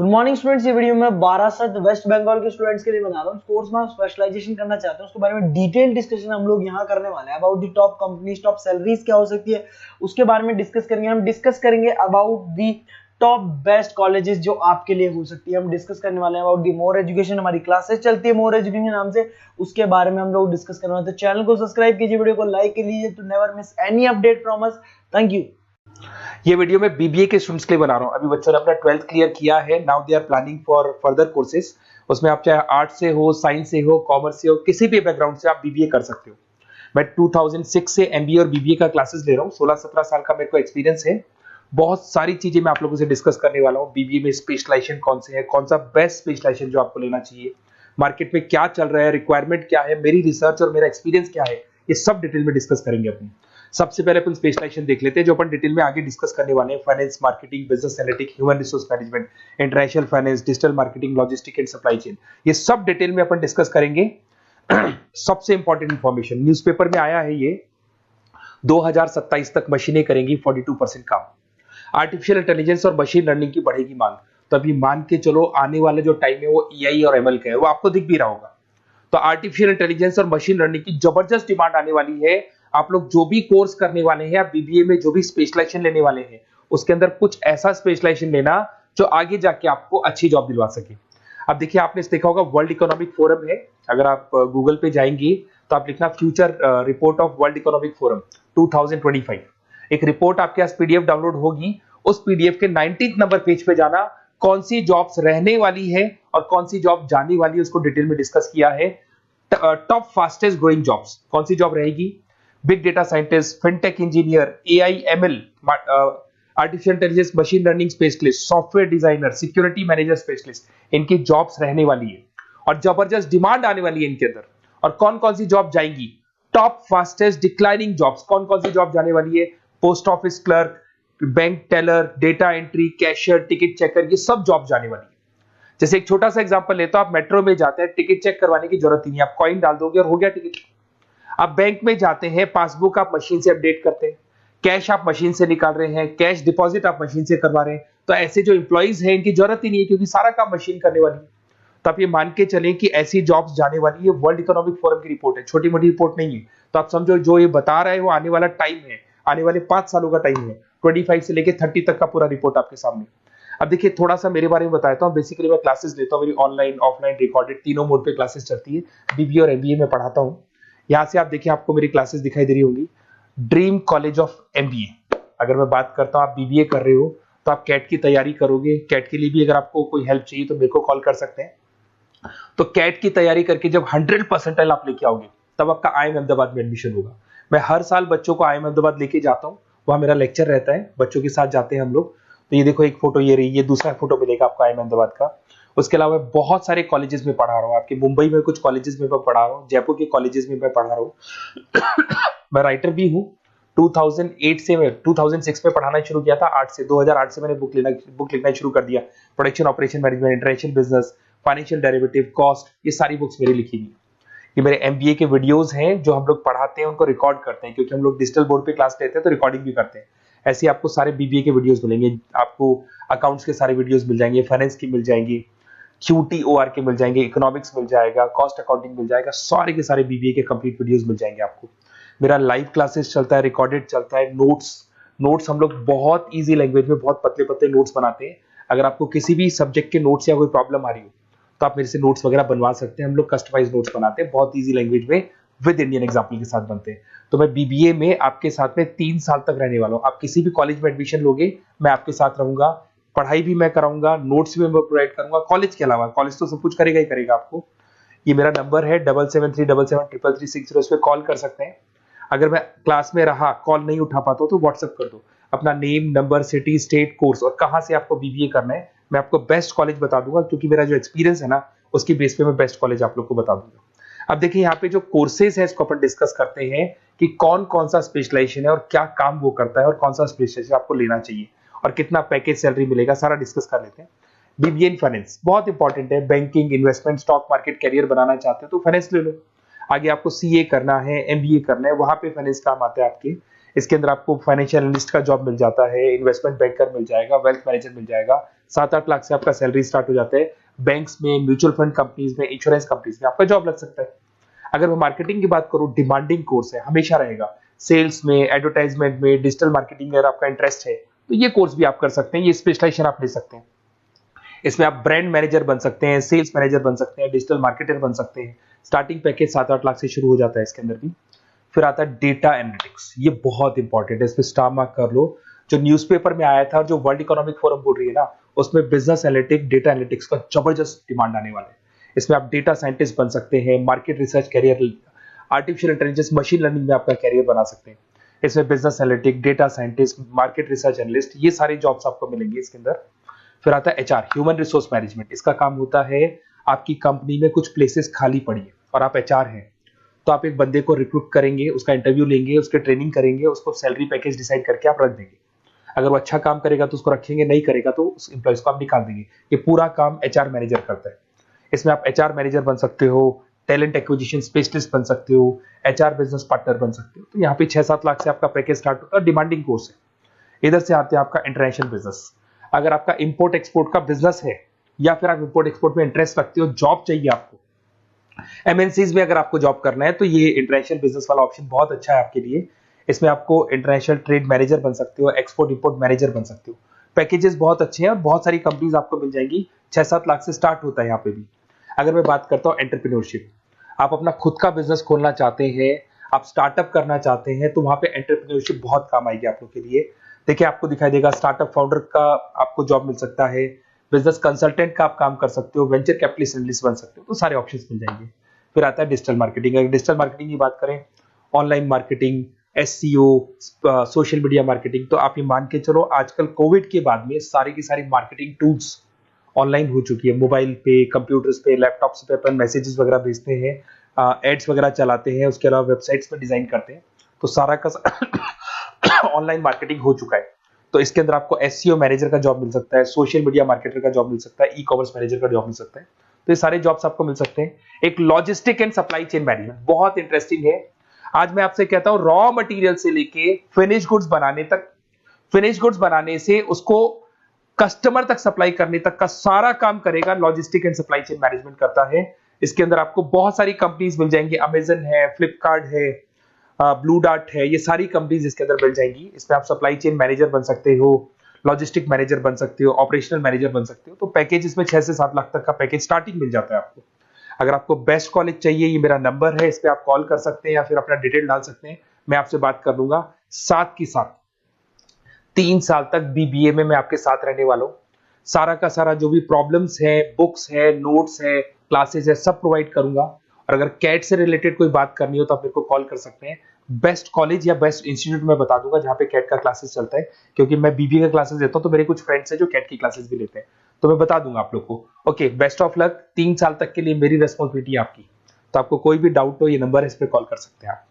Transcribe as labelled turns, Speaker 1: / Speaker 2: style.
Speaker 1: Good morning students. ये video मैं 12 waste Bengal के स्टूडेंट्स के लिए बना रहा हूँ। कोर्स में स्पेशलाइजेशन करना चाहते हैं, उसके बारे में डिटेल डिस्कशन हम लोग यहाँ करने वाले हैं। About the top companies, top salaries क्या हो सकती है उसके बारे में डिस्कस करेंगे। हम डिस्कस करेंगे about the top best colleges जो आपके लिए हो सकती है। हम डिस्कस करने वाले हैं अबाउट दी मोर एजुकेशन। हमारी क्लासेस चलती है मोर एजुकेशन नाम से, उसके बारे में हम लोग डिस्कस करने वाले हैं। तो चैनल को सब्सक्राइब कीजिए, वीडियो को लाइक कीजिए to never miss any update from us. Thank you.
Speaker 2: ये वीडियो मैं बीबीए के स्टूडेंट्स के लिए बना रहा हूँ। अभी बच्चों ने अपना 12th क्लियर किया है, now they are planning for further courses. उसमें आप चाहे आर्ट्स से हो, साइंस से हो, कॉमर्स से हो, किसी भी बैकग्राउंड से आप बीबीए कर सकते हो। मैं 2006 से एमबीए और बीबीए का क्लासेस ले रहा हूँ। 16-17 साल का मेरे को एक्सपीरियंस है। बहुत सारी चीजें मैं आप लोगों से डिस्कस करने वाला हूँ। बीबीए में स्पेशलाइजेशन कौन से है, कौन सा बेस्ट स्पेशलाइजेशन जो आपको लेना चाहिए, मार्केट में क्या चल रहा है, रिक्वायरमेंट क्या है, मेरी रिसर्च और मेरा एक्सपीरियंस क्या है, ये सब डिटेल में डिस्कस करेंगे अपनी। सबसे पहले अपन स्पेशलाइजेशन देख लेते हैं जो अपन डिटेल में आगे डिस्कस करने वाले हैं। Finance, marketing, business analytics, human resource management, international finance, digital marketing, logistic and supply chain, ये सब डिटेल में अपन डिस्कस करेंगे। सबसे इंपॉर्टेंट इंफॉर्मेशन, न्यूज़पेपर में आया है ये 2027 तक मशीनें करेंगी 42% काम। आर्टिफिशियल इंटेलिजेंस और मशीन लर्निंग की बढ़ेगी मांग। तो अभी मान के चलो आने वाला जो टाइम है वो एआई और एमएल का है, वो आपको दिख भी रहा होगा। तो आर्टिफिशियल इंटेलिजेंस और मशीन लर्निंग की जबरदस्त डिमांड आने वाली है। आप लोग जो भी कोर्स करने वाले हैं, आप बीबीए में जो भी स्पेशलाइजेशन लेने वाले हैं, उसके अंदर कुछ ऐसा स्पेशलाइजेशन लेना जो आगे जाके आपको अच्छी जॉब दिलवा सके। अब देखिए, आपने देखा होगा वर्ल्ड इकोनॉमिक फोरम है। अगर आप गूगल पे जाएंगे तो आप लिखना future report of world economic forum 2025। एक रिपोर्ट आपके पास पीडीएफ डाउनलोड होगी। उस पीडीएफ के 19th नंबर पेज पे जाना, कौन सी जॉब्स रहने वाली है और कौन सी जॉब जाने वाली है उसको डिटेल में डिस्कस किया है। टॉप फास्टेस्ट ग्रोइंग जॉब्स कौन सी जॉब रहेगी? Big data scientist, fintech engineer, AI ML, artificial intelligence, machine learning specialist, software designer, security manager specialist, इनकी जॉब्स रहने वाली है और जबरदस्त डिमांड आने वाली है इनके अंदर। और कौन कौन सी जॉब जाएंगी? टॉप फास्टेस्ट डिक्लाइनिंग जॉब्स कौन कौन सी जॉब जाने वाली है? Post office clerk, bank teller, data entry, cashier, ticket checker, ये सब जॉब जाने वाली है। जैसे एक छोटा सा एग्जांपल लेते हो, आप मेट्रो में जाते हैं, टिकट चेक करवाने की जरूरत ही नहीं, आप कॉइन डाल दोगे और हो गया टिकट। आप बैंक में जाते हैं, पासबुक आप मशीन से अपडेट करते हैं, कैश आप मशीन से निकाल रहे हैं, कैश डिपॉजिट आप मशीन से करवा रहे हैं। तो ऐसे जो एम्प्लॉइज हैं इनकी जरूरत ही नहीं है, क्योंकि सारा काम मशीन करने वाली है। तो आप ये मान के चलें कि ऐसी जॉब्स जाने वाली है। वर्ल्ड इकोनॉमिक फोरम की रिपोर्ट है, छोटी मोटी रिपोर्ट नहीं है। तो आप समझो जो ये बता रहा है वो आने वाला टाइम है, आने वाले 5 सालों का टाइम है। 25 से लेके 30 तक का पूरा रिपोर्ट आपके सामने। अब देखिए, थोड़ा सा मेरे बारे में बताता हूँ। बेसिकली मैं क्लासेस लेता हूँ, मेरी ऑनलाइन, ऑफलाइन, रिकॉर्डेड, तीनों मोड पे क्लासेस चलती है। बीबीए और एमबीए में पढ़ाता हूँ। यहाँ से आप देखिए, आपको मेरी क्लासेस दिखाई दे रही होंगी। Dream college of MBA. अगर मैं बात करता हूँ, आप बीबीए कर रहे हो तो आप कैट की तैयारी करोगे। कैट के लिए भी अगर आपको कोई हेल्प चाहिए तो मेरे को कॉल कर सकते हैं। तो कैट की तैयारी करके जब 100% आप लेके आओगे तब आपका आईएम अहमदाबाद में एडमिशन होगा। मैं हर साल बच्चों को आईएम अहमदाबाद लेके जाता हूँ, वहां मेरा लेक्चर रहता है, बच्चों के साथ जाते हैं हम लोग। तो ये देखो, एक फोटो ये रही, ये दूसरा फोटो मिलेगा आपको आईएम अहमदाबाद का। उसके अलावा बहुत सारे कॉलेजेस में पढ़ा रहा हूँ। आपके मुंबई में कुछ कॉलेजेस में मैं पढ़ा रहा हूँ, जयपुर के कॉलेजेस में मैं पढ़ा रहा हूँ। मैं राइटर भी हूँ। 2006 में पढ़ाना शुरू किया था। 2008 से मैंने बुक लिखना शुरू कर दिया। Production operation management, international business, financial derivative, cost, ये सारी बुक्स मेरी लिखी हुई। ये मेरे एमबीए के वीडियोस हैं जो हम लोग पढ़ाते हैं, उनको रिकॉर्ड करते हैं, क्योंकि हम लोग डिजिटल बोर्ड पे क्लास लेते हैं तो रिकॉर्डिंग भी करते हैं। ऐसे आपको सारे बीबीए के वीडियोस मिलेंगे। आपको अकाउंट्स के सारे वीडियोस मिल जाएंगे, फाइनेंस की मिल जाएंगी, क्यूटीओआर के मिल जाएंगे, इकोनॉमिक्स मिल जाएगा, कॉस्ट अकाउंटिंग मिल जाएगा। सारे के सारे बीबीए के कंप्लीट वीडियोस मिल जाएंगे आपको। मेरा लाइव क्लासेस चलता है, रिकॉर्डेड चलता है। नोट्स हम लोग बहुत ईजी लैंग्वेज में बहुत पतले पतले नोट्स बनाते हैं। अगर आपको किसी भी सब्जेक्ट के नोट्स या कोई प्रॉब्लम आ रही हो तो आप मेरे से नोट्स वगैरह बनवा सकते हैं। हम लोग कस्टमाइज नोट्स बनाते हैं, बहुत ईजी लैंग्वेज में, विद इंडियन एग्जाम्पल के साथ बनते हैं। तो मैं बीबीए में आपके साथ में 3 साल तक रहने वाला हूँ। आप किसी भी कॉलेज में एडमिशन लोगे, मैं आपके साथ रहूंगा, पढ़ाई भी मैं कराऊंगा, नोट्स भी मैं प्रोवाइड करूंगा। कॉलेज के अलावा, कॉलेज तो सब कुछ करेगा ही करेगा आपको। ये मेरा नंबर है 7737733360, इस पे कॉल कर सकते हैं। अगर मैं क्लास में रहा, कॉल नहीं उठा पाता तो व्हाट्सएप कर दो अपना name, number, city, state, course और कहां से आपको बीबीए करना है। मैं आपको बेस्ट कॉलेज बता दूंगा, क्योंकि मेरा जो एक्सपीरियंस है ना, उसकी बेस पे मैं बेस्ट कॉलेज आप लोग को बता दूंगा। अब देखिए, यहाँ पे जो कोर्सेज है इसको अपन डिस्कस करते हैं कि कौन कौन सा स्पेशलाइजेशन है और क्या काम वो करता है और कौन सा स्पेशलाइजेशन आपको लेना चाहिए और कितना पैकेज सैलरी मिलेगा, सारा डिस्कस कर लेते हैं। बीबीए इन फाइनेंस बहुत इंपॉर्टेंट है। Banking, investment, stock market career बनाना चाहते हो तो फाइनेंस ले लो। आगे आपको सीए करना है, एमबीए करना है, वहां पे फाइनेंस काम आता है आपके। इसके अंदर आपको फाइनेंशियल एनालिस्ट का जॉब मिल जाता है, इन्वेस्टमेंट बैंकर मिल जाएगा, वेल्थ मैनेजर मिल जाएगा। 7-8 लाख से आपका सैलरी स्टार्ट हो जाता है। बैंक्स में, म्यूचुअल फंड कंपनीज में, इंश्योरेंस कंपनीज में आपका जॉब लग सकता है। अगर मैं मार्केटिंग की बात करूं, डिमांडिंग कोर्स है, हमेशा रहेगा। सेल्स में, एडवर्टाइजमेंट में, डिजिटल मार्केटिंग में अगर आपका इंटरेस्ट है तो ये कोर्स भी आप कर सकते हैं, ये स्पेशलाइजेशन आप ले सकते हैं। इसमें आप ब्रांड मैनेजर बन सकते हैं, सेल्स मैनेजर बन सकते हैं, डिजिटल मार्केटर बन सकते हैं। स्टार्टिंग पैकेज 7-8 लाख से शुरू हो जाता है इसके अंदर भी। फिर आता है डेटा एनालिटिक्स, ये बहुत इंपॉर्टेंट है, इस पे स्टार मार्क कर लो। जो न्यूज़पेपर में आया था, जो वर्ल्ड इकोनॉमिक फोरम बोल रही है ना, उसमें बिजनेस एनालिटिक्स, डेटा एनालिटिक्स का जबरदस्त डिमांड आने वाला है। इसमें आप डेटा साइंटिस्ट बन सकते हैं, market research career, artificial intelligence, machine learning में आपका कैरियर बना सकते हैं। इसमें business analytic, data scientist, market research analyst, ये सारे जॉब्स आपको मिलेंगे इसके अंदर। फिर आता है एचआर, ह्यूमन रिसोर्स मैनेजमेंट। इसका काम होता है, आपकी कंपनी में कुछ प्लेसेस खाली पड़ी है और आप एचआर हैं, तो आप एक बंदे को रिक्रूट करेंगे, उसका इंटरव्यू लेंगे, उसके ट्रेनिंग करेंगे, उसको सैलरी पैकेज डिसाइड करके आप रख देंगे। अगर वो अच्छा काम करेगा तो उसको रखेंगे, नहीं करेगा तो उस एम्प्लॉइज को आप निकाल देंगे। ये पूरा काम एचआर मैनेजर करता है। इसमें आप एचआर मैनेजर बन सकते हो, टैलेंट एक्विजिशन स्पेशलिस्ट बन सकते हो, एचआर बिजनेस पार्टनर बन सकते हो। तो यहाँ पे 6-7 लाख से आपका पैकेज स्टार्ट होता है, डिमांडिंग कोर्स है। इधर से आते हैं आपका इंटरनेशनल बिजनेस। अगर आपका इंपोर्ट एक्सपोर्ट का बिजनेस है या फिर आप इंपोर्ट एक्सपोर्ट में इंटरेस्ट रखते हो, जॉब चाहिए आपको, एमएनसीज में अगर आपको जॉब करना है, तो ये इंटरनेशनल बिजनेस वाला ऑप्शन बहुत अच्छा है आपके लिए। इसमें आपको इंटरनेशनल ट्रेड मैनेजर बन सकते हो, एक्सपोर्ट इंपोर्ट मैनेजर बन सकते हो। पैकेजेस बहुत अच्छे हैं और बहुत सारी कंपनीज आपको मिल जाएंगी। 6-7 लाख से स्टार्ट होता है यहाँ पे भी। अगर मैं बात करता हूँ एंटरप्रेन्योरशिप, आप अपना खुद का बिजनेस खोलना चाहते हैं, आप स्टार्टअप करना चाहते हैं, तो वहां पे एंटरप्रेन्योरशिप बहुत काम आएगी आप लोग के लिए। देखिए, आपको दिखाई देगा, स्टार्टअप फाउंडर का आपको जॉब मिल सकता है, बिजनेस कंसल्टेंट का आप काम कर सकते हो, वेंचर कैपिटलिस्ट एनालिस्ट बन सकते हो, तो सारे ऑप्शंस मिल जाएंगे। फिर आता है डिजिटल मार्केटिंग। अगर डिजिटल मार्केटिंग की बात करें, online marketing, SEO, social media marketing, तो आप ये मान के चलो, आजकल कोविड के बाद में सारी की सारी मार्केटिंग टूल्स ऑनलाइन हो चुकी है। मोबाइल पे, कंप्यूटर्स पे, लैपटॉप्स पे अपन मैसेजेस वगैरह भेजते हैं, एड्स वगैरह चलाते हैं, उसके अलावा वेबसाइट्स पे डिजाइन करते हैं, तो सारा का ऑनलाइन मार्केटिंग हो चुका है। तो इसके अंदर आपको एसईओ मैनेजर का जॉब मिल सकता है, सोशल मीडिया मार्केटर का जॉब मिल सकता है, ई कॉमर्स मैनेजर का जॉब मिल सकता है। तो ये सारे जॉब्स आपको मिल सकते हैं। एक logistic and supply chain management बहुत इंटरेस्टिंग है। आज मैं आपसे कहता हूं, रॉ मटेरियल से लेके फिनिश गुड्स बनाने तक, फिनिश गुड्स बनाने से उसको कस्टमर तक सप्लाई करने तक का सारा काम करेगा logistic and supply chain management करता है। इसके अंदर आपको बहुत सारी कंपनीज मिल जाएंगी, अमेजन है, फ्लिपकार्ट है, ब्लू डार्ट है, ये सारी कंपनीज इसके अंदर मिल जाएंगी। इसमें आप सप्लाई चेन मैनेजर बन सकते हो, लॉजिस्टिक मैनेजर बन सकते हो, ऑपरेशनल मैनेजर बन सकते हो। तो पैकेज इसमें 6 से 7 लाख तक का पैकेज स्टार्टिंग मिल जाता है आपको। अगर आपको बेस्ट कॉलेज चाहिए, ये मेरा नंबर है, इस पे आप कॉल कर सकते हैं या फिर अपना डिटेल डाल सकते हैं, मैं आपसे बात कर लूंगा। साथ की साथ 3 साल तक बीबीए में मैं आपके साथ रहने वाला हूं। सारा का सारा जो भी प्रॉब्लम्स है, बुक्स है, नोट्स है, क्लासेस है, सब प्रोवाइड करूंगा। और अगर कैट से रिलेटेड कोई बात करनी हो तो आप मेरे को कॉल कर सकते हैं। बेस्ट कॉलेज या बेस्ट इंस्टीट्यूट में बता दूंगा जहां पे कैट का क्लासेस चलता है, क्योंकि मैं बीबीए का क्लासेस देता हूं, तो मेरे कुछ फ्रेंड्स हैं जो कैट की क्लासेस भी लेते हैं, तो मैं बता दूंगा आप लोग को। Okay, best of luck. 3 साल तक के लिए मेरी रेस्पॉन्सिबिलिटी आपकी। तो आपको कोई भी डाउट हो, ये नंबर है, इस पर कॉल कर सकते हैं आप।